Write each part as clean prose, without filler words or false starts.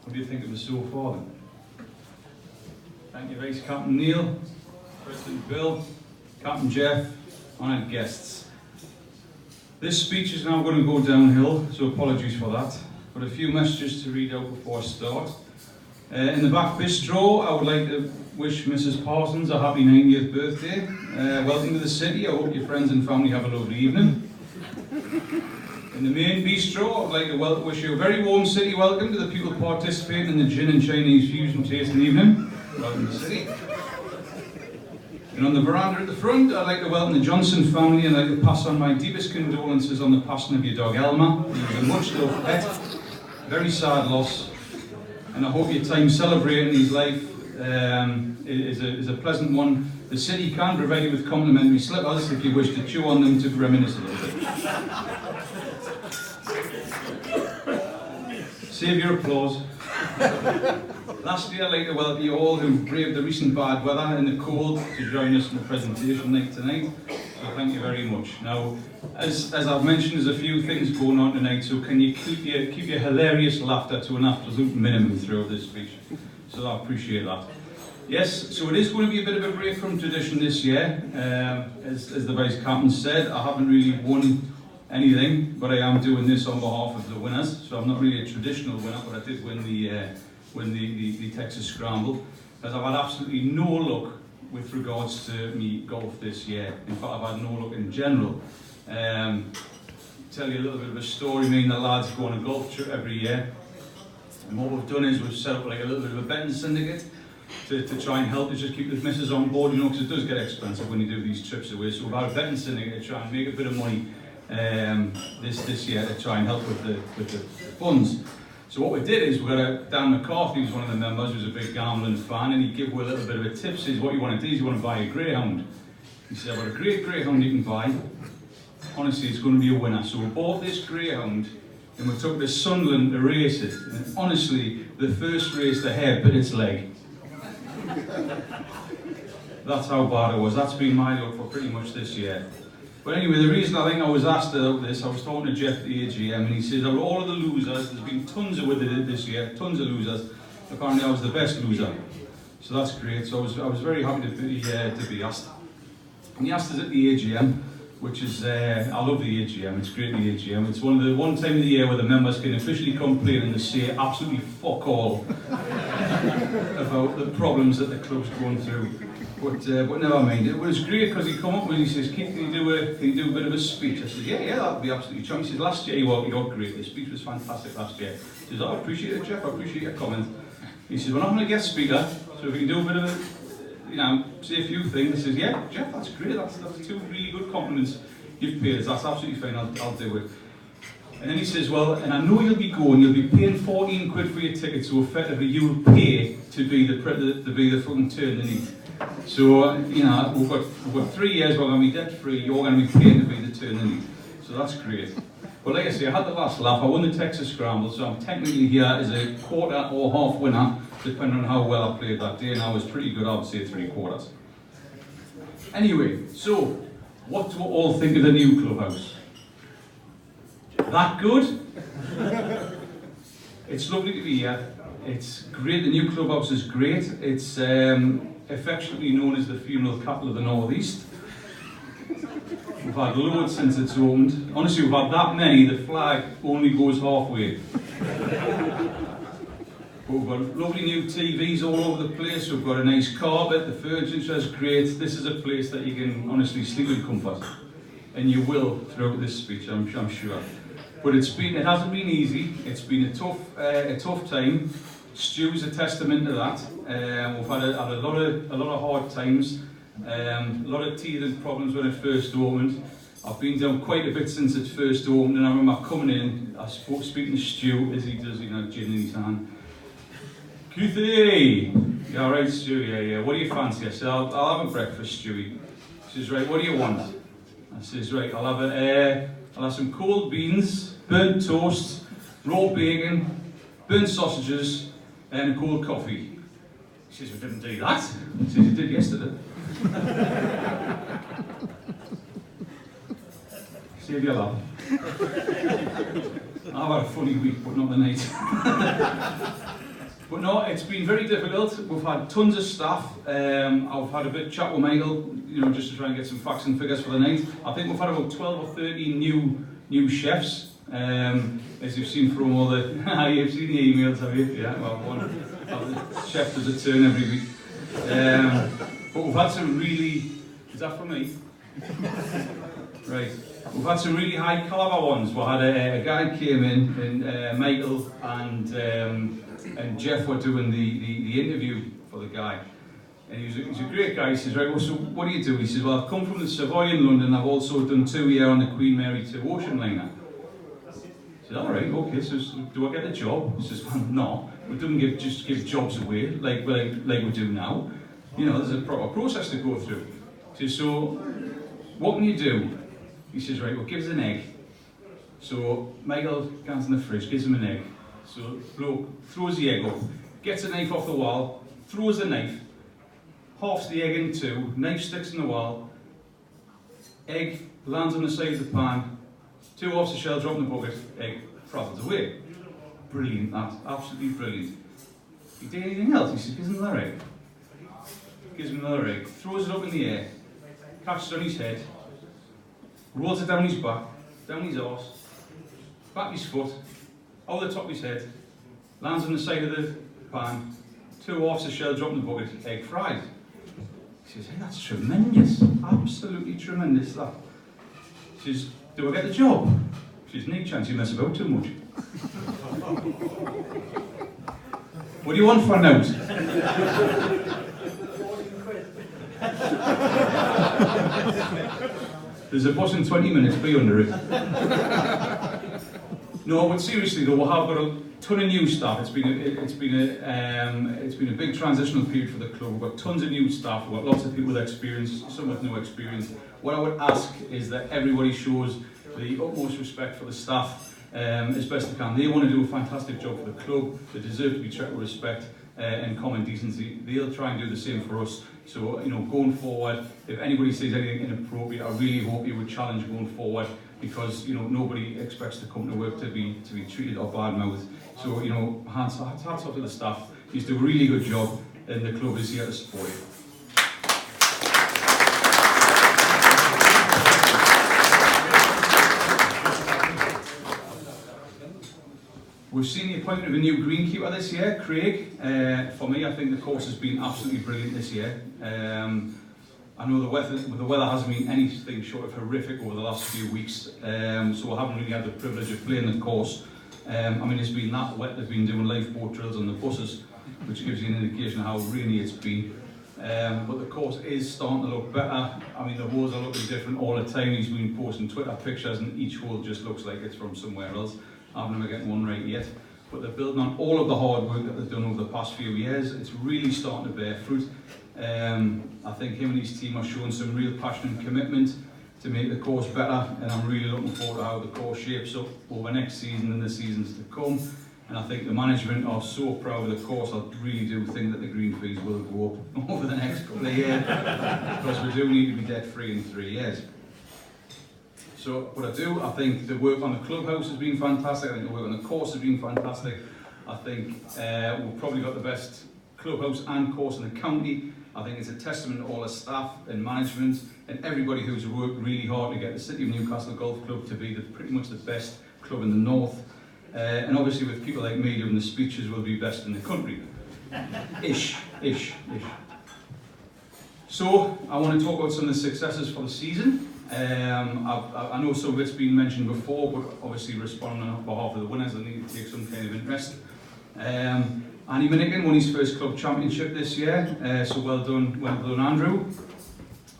What do you think of us so far then? Thank you, Vice Captain Neil, President Bill, Captain Jeff, honoured guests. This speech is now going to go downhill, so apologies for that. But a few messages to read out before I start. In the back bistro, I would like to wish Mrs. Parsons a happy 90th birthday. Welcome to the city. I hope your friends and family have a lovely evening. In the main bistro, I would like to wish you a very warm city welcome to the people participating in the gin and Chinese fusion tasting evening. Welcome to the city. And on the veranda at the front, I'd like to welcome the Johnson family and I'd like to pass on my deepest condolences on the passing of your dog Elma. He was a much loved pet, very sad loss, and I hope your time celebrating his life is a pleasant one. The city can provide you with complimentary slippers if you wish to chew on them to reminisce a little bit. Save your applause. Lastly, I'd like to welcome you all who braved the recent bad weather and the cold to join us in the presentation night tonight. So thank you very much. Now, as I've mentioned, there's a few things going on tonight, so can you keep your hilarious laughter to an absolute minimum throughout this speech? So I appreciate that. Yes, so it is going to be a bit of a break from tradition this year. As the Vice Captain said, I haven't really won anything, but I am doing this on behalf of the winners. So I'm not really a traditional winner, but I did win the Texas Scramble, because I've had absolutely no luck with regards to me golf this year. In fact, I've had no luck in general. Tell you a little bit of a story. Me and the lads go on a golf trip every year, and what we've done is we've set up like a little bit of a betting syndicate to try and help us just keep the missus on board, you know, because it does get expensive when you do these trips away. So we've had a betting syndicate to try and make a bit of money this year to try and help with the funds. So what we did is we got Dan McCarthy, who's one of the members, who's a big gambling fan, and he gave away a little bit of a tip. Says, what you want to do is you want to buy a greyhound. He said, I've got a great greyhound you can buy. Honestly, it's going to be a winner. So we bought this greyhound and we took it to Sunderland to race it. And honestly, the first race, the hair bit its leg. That's how bad it was. That's been my luck for pretty much this year. But anyway, the reason I think I was asked about this, I was talking to Jeff at the AGM, and he says, out of all of the losers, there's been tons of it this year, tons of losers. Apparently I was the best loser. So that's great. So I was very happy to be asked. And he asked us at the AGM, which is, I love the AGM, it's great, the AGM. It's one time of the year where the members can officially complain and they say absolutely fuck all about the problems that the club's going through. But never mind. It was great because he come up and he says, Keith, can you do a bit of a speech? I said, yeah, that'd be absolutely charming. He says, last year you're great. The speech was fantastic last year. He says, I appreciate it, Jeff. I appreciate your comment. He says, we're not going to get speaker, so if you can do a bit of say a few things. He says, yeah, Jeff, that's great. That's two really good compliments you've paid us. That's absolutely fine. I'll do it. And then he says, well, and I know you'll be paying 14 quid for your ticket, so effectively you'll pay to be the fucking turn the neat. So, we've got 3 years, we're going to be debt free, you're going to be paying to be the turn the neat. So that's great. But like I say, I had the last laugh, I won the Texas Scramble, so I'm technically here as a quarter or half winner, depending on how well I played that day, and I was pretty good, I would say 3/4. Anyway, so, what do we all think of the new clubhouse? That good? It's lovely to be here. It's great, the new clubhouse is great. It's affectionately known as the funeral capital of the Northeast. We've had loads since it's opened. Honestly, we've had that many, the flag only goes halfway. But we've got lovely new TVs all over the place, we've got a nice carpet, the furniture is great. This is a place that you can honestly sleep in comfort. And you will throughout this speech, I'm sure. But it hasn't been easy, it's been a tough time. Stu's a testament to that. We've had a lot of hard times, a lot of teething problems when it first opened. I've been down quite a bit since it first opened, and I remember coming in, speaking to Stu as he does, gin in his hand. Keithy! Yeah, all right, Stu, yeah. What do you fancy? I said, I'll have a breakfast, Stewie. He says, right, what do you want? I says, right, I'll have some cold beans, burnt toast, raw bacon, burnt sausages, and a cold coffee. He says, we didn't do that. He says, you did yesterday. Save your laugh. I've had a funny week, but not the night. But no, it's been very difficult. We've had tons of staff. I've had a bit of chat with Michael, you know, just to try and get some facts and figures for the night. I think we've had about 12 or 13 new chefs. As you've seen from all the, you've seen the emails, have you? Yeah, well, the chef does a turn every week. But we've had some really, is that for me? Right. We've had some really high caliber ones. We had a guy came in, and Michael and Jeff were doing the interview for the guy. And he's a great guy. He says, right, well, so what do you do? He says, well, I've come from the Savoy in London. I've also done 2 years on the Queen Mary 2 ocean liner. He said, all right, okay, so do I get the job? He says, well, no, we don't just give jobs away like we do now. You know, there's a proper process to go through. He says, so what can you do? He says, right, well, give us an egg. So Michael goes in the fridge, gives him an egg. So bloke throws the egg up, gets a knife off the wall, throws the knife, halves the egg in two, knife sticks in the wall, egg lands on the side of the pan, 2 halves the shell drop in the bucket, egg travels away. Brilliant, that, absolutely brilliant. He did anything else? He says, gives him another egg. Gives him another egg, throws it up in the air, catches it on his head, rolls it down his back, down his arse, back his foot, over the top of his head, lands on the side of the pan, 2 halves the shell drop in the bucket, egg fried. He says, hey, that's tremendous, absolutely tremendous that. He says, do I get the job? She says, no chance you mess about too much. What do you want for now? There's a bus in 20 minutes, be under it. No, but seriously though, we have got a ton of new staff. It's been a big transitional period for the club. We've got tons of new staff. We've got lots of people with experience, some with no experience. What I would ask is that everybody shows the utmost respect for the staff as best they can. They want to do a fantastic job for the club. They deserve to be treated with respect and common decency. They'll try and do the same for us. So, you know, going forward, if anybody says anything inappropriate, I really hope you would challenge going forward, because, you know, nobody expects to come to work to be treated or bad-mouthed. So, you know, hats off to the staff. You do a really good job, and the club is here to support you. We've seen the appointment of a new greenkeeper this year, Craig. For me, I think the course has been absolutely brilliant this year. I know the weather hasn't been anything short of horrific over the last few weeks, so I haven't really had the privilege of playing the course. I mean, it's been that wet. They've been doing lifeboat drills on the buses, which gives you an indication of how rainy it's been. But the course is starting to look better. I mean, the holes are looking different all the time. He's been posting Twitter pictures, and each hole just looks like it's from somewhere else. I've never gotten one right yet, but they're building on all of the hard work that they've done over the past few years. It's really starting to bear fruit. I think him and his team are showing some real passion and commitment to make the course better, and I'm really looking forward to how the course shapes up over next season and the seasons to come. And I think the management are so proud of the course. I really do think that the green fees will go up over the next couple of years, because we do need to be debt free in 3 years. So what I think the work on the clubhouse has been fantastic. I think the work on the course has been fantastic. I think we've probably got the best clubhouse and course in the county. I think it's a testament to all the staff and management and everybody who's worked really hard to get the City of Newcastle Golf Club to be pretty much the best club in the north. And obviously with people like me doing the speeches, we'll be best in the country. Ish. So I want to talk about some of the successes for the season. I know some of it's been mentioned before, but obviously responding on behalf of the winners, I need to take some kind of interest. Andy Minnigan won his first club championship this year, so well done Andrew.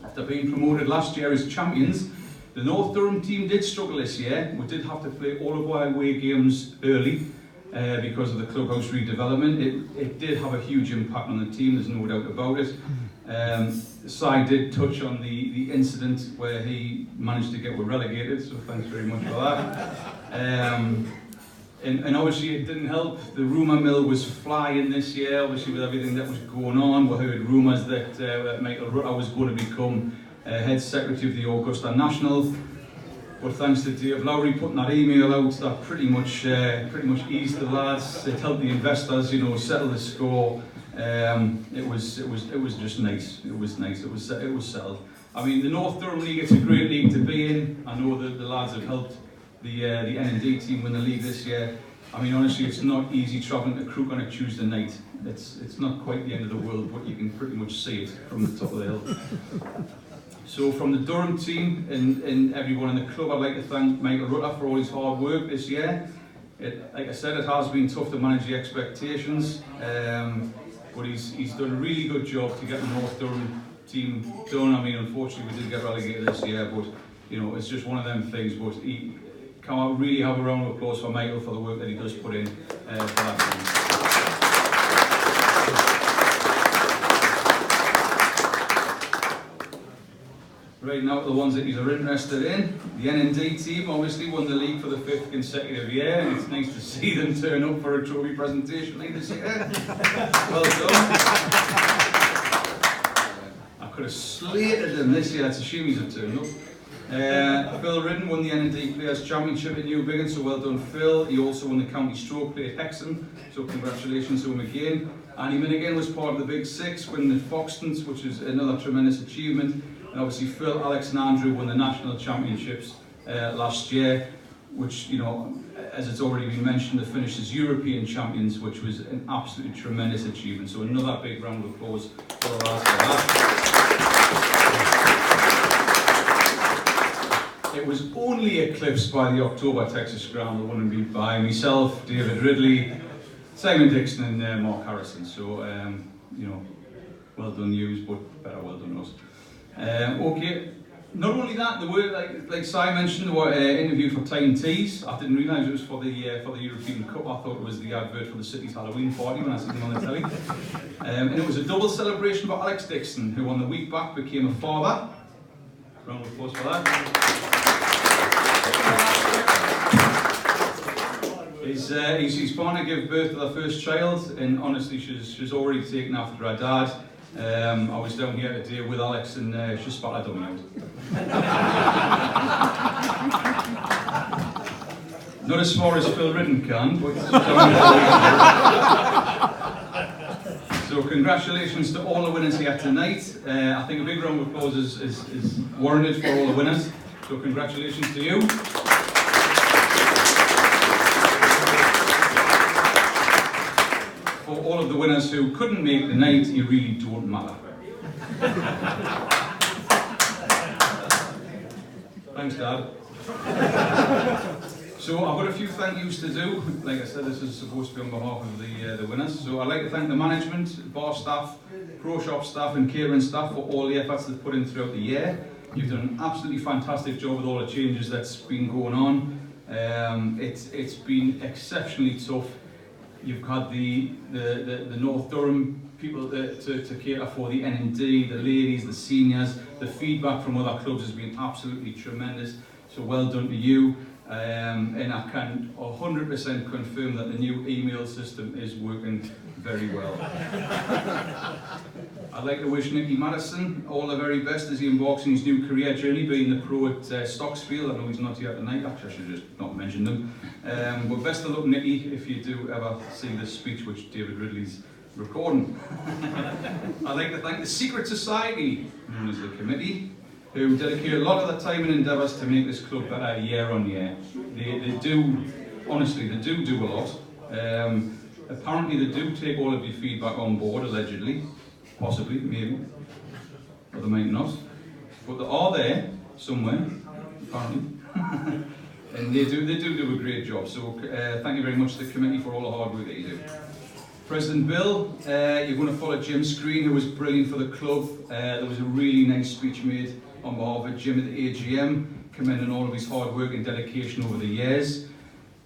After being promoted last year as champions, the North Durham team did struggle this year. We did have to play all of our away games early because of the clubhouse redevelopment. It did have a huge impact on the team, there's no doubt about it. Si did touch on the incident where he managed to get relegated, so thanks very much for that. And obviously it didn't help. The rumour mill was flying this year, obviously with everything that was going on. We heard rumours that Michael Rutter was going to become head secretary of the Augusta National. But thanks to Dave Lowry putting that email out, that pretty much eased the lads. It helped the investors, you know, settle the score. It was just nice. It was nice. It was settled. I mean, the North Durham League, it's a great league to be in. I know that the lads have helped the N&D team win the league this year. I mean, honestly, it's not easy travelling to Crook on a Tuesday night. It's not quite the end of the world, but you can pretty much see it from the top of the hill. So from the Durham team and everyone in the club, I'd like to thank Michael Rutter for all his hard work this year. Like I said, it has been tough to manage the expectations, but he's done a really good job to get the North Durham team done. I mean, unfortunately, we did get relegated this year, but you know, it's just one of them things. But he can really have a round of applause for Michael for the work that he does put in for that team. Right now, the ones that you're interested in, the N&D team obviously won the league for the 5th consecutive year, and it's nice to see them turn up for a trophy presentation like this year. Well done. I could have slated them this year. It's a shame he's turned up. Phil Ridden won the N&D Players Championship at New Biggin, so well done, Phil. He also won the County Stroke Play at Hexham, so congratulations to him again. Annie Minigan was part of the Big Six, winning the Foxtons, which is another tremendous achievement. And obviously Phil, Alex and Andrew won the national championships last year, which, you know, as it's already been mentioned, they finished as European champions, which was an absolutely tremendous achievement. So another big round of applause for the lads for that. It was only eclipsed by the October Texas Scramble, won and beat by myself, David Ridley, Simon Dixon and Mark Harrison. So, you know, well done yous, but better well done us. Okay, not only that, there were, like Si mentioned, there were interviewed for Tyne Tees. I didn't realise it was for the European Cup. I thought it was the advert for the city's Halloween party when I seen them on the telly. And it was a double celebration for Alex Dixon, who on the week back became a father. Round of applause for that. His partner gave birth to their first child, and honestly, she's already taken after her dad. I was down here today with Alex, and she spat her dummy out. Not as far as Phil Ridden can, but so congratulations to all the winners here tonight. I think a big round of applause is warranted for all the winners. So congratulations to you. For all of the winners who couldn't make the night, you really don't matter. Thanks, Dad. So I've got a few thank yous to do. Like I said, this is supposed to be on behalf of the winners. So I'd like to thank the management, bar staff, pro shop staff and catering staff for all the efforts they've put in throughout the year. You've done an absolutely fantastic job with all the changes that's been going on. It's been exceptionally tough. You've had the North Durham people to cater for, the N&D, the ladies, the seniors. The feedback from other clubs has been absolutely tremendous. So well done to you. And I can 100% confirm that the new email system is working very well. I'd like to wish Nicky Madison all the very best as he embarks on his new career journey, being the pro at Stocksfield. I know he's not here tonight, actually I should just not mention them. But best of luck, Nicky, if you do ever see this speech which David Ridley's recording. I'd like to thank the Secret Society, known as the committee, who dedicate a lot of their time and endeavours to make this club better year on year. They do, honestly, they do a lot. Apparently they do take all of your feedback on board, allegedly, possibly, maybe, or they might not. But they are there, somewhere, apparently. And they do a great job. So thank you very much to the committee for all the hard work that you do. President Bill, you're going to follow Jim's screen, who was brilliant for the club. There was a really nice speech made on behalf of Jim at the AGM, commending all of his hard work and dedication over the years.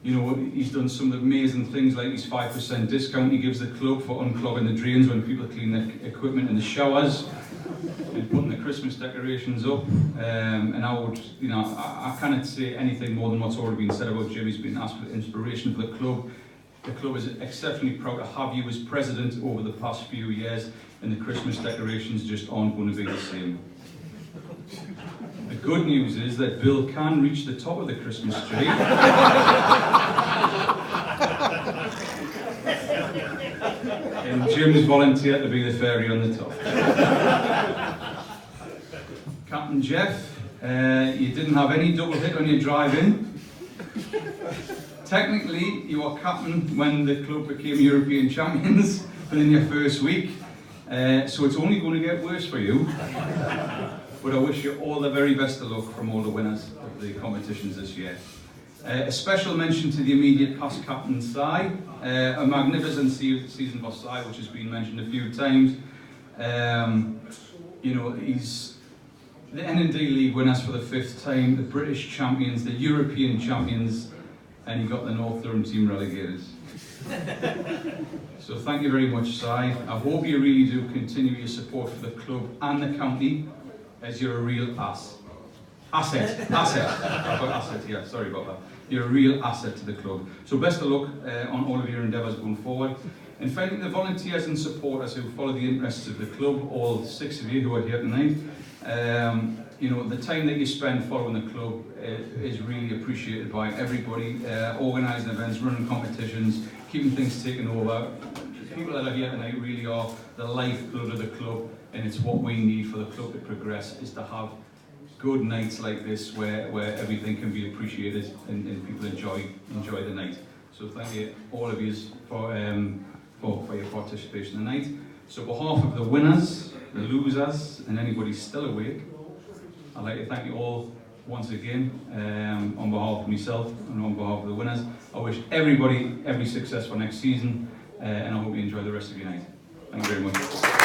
You know, he's done some amazing things like his 5% discount he gives the club for unclogging the drains when people clean their equipment in the showers, and putting the Christmas decorations up. And I would, you know, I cannot say anything more than what's already been said about Jim. He's been an absolute inspiration for the club. The club is exceptionally proud to have you as president over the past few years, and the Christmas decorations just aren't going to be the same. The Good news is that Bill can reach the top of the Christmas tree. And Jim's volunteered to be the fairy on the top. Captain Jeff, you didn't have any double hit on your drive-in. Technically, you were captain when the club became European champions within your first week, so it's only going to get worse for you. But I wish you all the very best of luck from all the winners of the competitions this year. A special mention to the immediate past captain, Si. A magnificent season for Si, which has been mentioned a few times. You know, he's the N&D League winners for the 5th time, the British champions, the European champions, and he got the North Durham team relegated. So thank you very much, Si. I hope you really do continue your support for the club and the county, as you're a real asset. I've got asset here, sorry about that. You're a real asset to the club. So best of luck on all of your endeavours going forward. And finally, the volunteers and supporters who follow the interests of the club, all 6 of you who are here tonight, you know, the time that you spend following the club is really appreciated by everybody. Organising events, running competitions, keeping things taken over. The people that are here tonight really are the lifeblood of the club, and it's what we need for the club to progress, is to have good nights like this where everything can be appreciated and people enjoy the night. So thank you all of you for your participation tonight. So on behalf of the winners, the losers, and anybody still awake, I'd like to thank you all once again on behalf of myself and on behalf of the winners. I wish everybody every success for next season, and I hope you enjoy the rest of your night. Thank you very much.